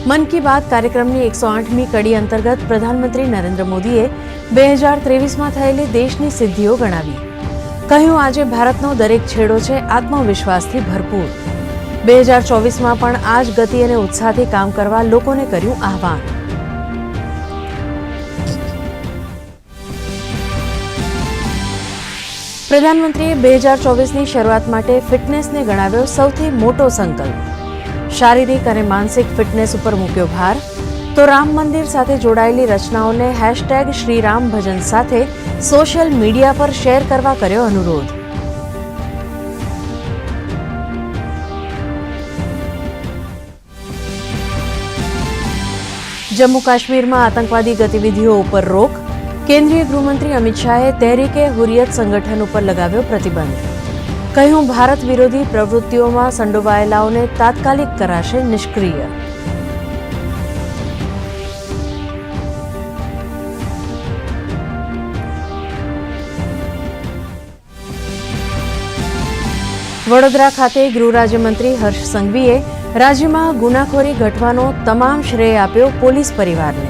મન કી બાત કાર્યક્રમની 108મી કડી અંતર્ગત પ્રધાનમંત્રી નરેન્દ્ર મોદીએ 2023માં થયેલી દેશની સિદ્ધિઓ ગણાવી. કહ્યું, આજે ભારતનો દરેક છેડો છે આત્મવિશ્વાસથી ભરપૂર. 2024માં પણ આ જ ગતિ અને ઉત્સાહથી કામ કરવા લોકોને કર્યું આહ્વાન. પ્રધાનમંત્રીએ 2024ની શરૂઆત માટે ફિટનેસને ગણાવ્યો સૌથી મોટો સંકલ્પ. શારીરિક અને માનસિક ફિટનેસ ઉપર મૂક્યો ભાર. તો રામ મંદિર સાથે જોડાયેલી રચનાઓને #શ્રીરામ ભજન સાથે સોશિયલ મીડિયા પર શેર કરવા કર્યો અનુરોધ. જમ્મુ કાશ્મીરમાં આતંકવાદી ગતિવિધિઓ ઉપર રોક. કેન્દ્રીય ગૃહમંત્રી અમિત શાહે તહેરીક-એ-હુરિયત સંગઠન ઉપર લગાવ્યો પ્રતિબંધ. કહ્યું, ભારત વિરોધી પ્રવૃત્તિઓમાં સંડોવાયેલાઓને તાત્કાલિક કરાશે નિષ્ક્રિય. વડોદરા ખાતે ગૃહ રાજ્યમંત્રી હર્ષ સંઘવીએ રાજ્યમાં ગુનાખોરી ઘટવાનો તમામ શ્રેય આપ્યો પોલીસ પરિવારને.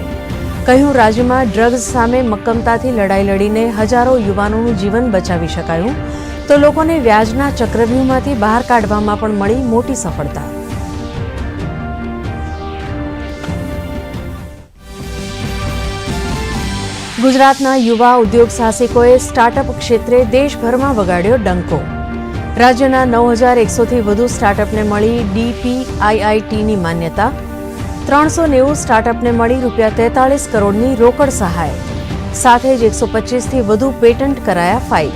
કહ્યું, રાજ્યમાં ડ્રગ્સ સામે મક્કમતાથી લડાઈ લડીને હજારો યુવાનોનું જીવન બચાવી શકાયું, તો લોકોને વ્યાજના ચક્રવ્યૂહમાંથી બહાર કાઢવામાં પણ મળી મોટી સફળતા. ગુજરાતના યુવા ઉદ્યોગ સાહસિકોએ સ્ટાર્ટઅપ ક્ષેત્રે દેશભરમાં વગાડ્યો ડંકો. રાજ્યના 9100થી વધુ સ્ટાર્ટઅપને મળી DPIITની માન્યતા. 390 સ્ટાર્ટઅપને મળી ₹43 કરોડની રોકડ સહાય. સાથે જ 125થી વધુ પેટન્ટ કરાયા ફાઇલ.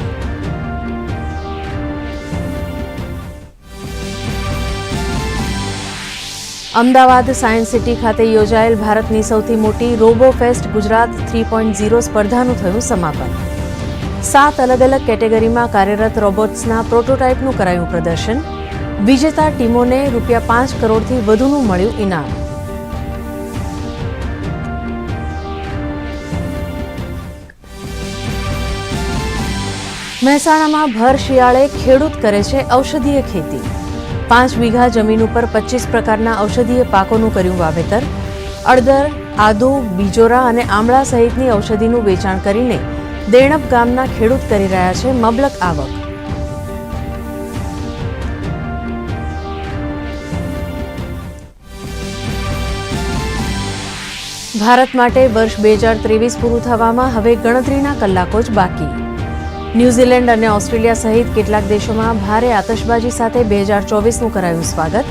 અમદાવાદ સાયન્સ સિટી ખાતે યોજાયેલ ભારતની સૌથી મોટી રોબોફેસ્ટ ગુજરાત 3.0 સ્પર્ધાનું થયું સમાપન. 7 અલગ અલગ કેટેગરીમાં કાર્યરત રોબોટ્સના પ્રોટોટાઇપનું કરાયું પ્રદર્શન. વિજેતા ટીમોને ₹5 કરોડથી વધુનું મળ્યું ઇનામ. મહેસાણામાં ભર શિયાળે ખેડૂત કરે છે ઔષધીય ખેતી. 5 વીઘા જમીન ઉપર 25 પ્રકારના ઔષધીય પાકોનું કર્યું વાવેતર. અડદર, આદુ, બીજોરા અને આમળા સહિતની ઔષધિનું વેચાણ કરીને દેણપ ગામના ખેડૂત કરી રહ્યા છે મબલક આવક. ભારત માટે વર્ષ 2023 પૂરું થવામાં હવે ગણતરીના કલાકો જ બાકી. ન્યૂઝીલેન્ડ અને ઓસ્ટ્રેલિયા સહિત કેટલાક દેશોમાં ભારે આતશબાજી સાથે 2024નું કરાયું સ્વાગત.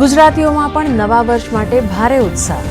ગુજરાતીઓમાં પણ નવા વર્ષ માટે ભારે ઉત્સાહ.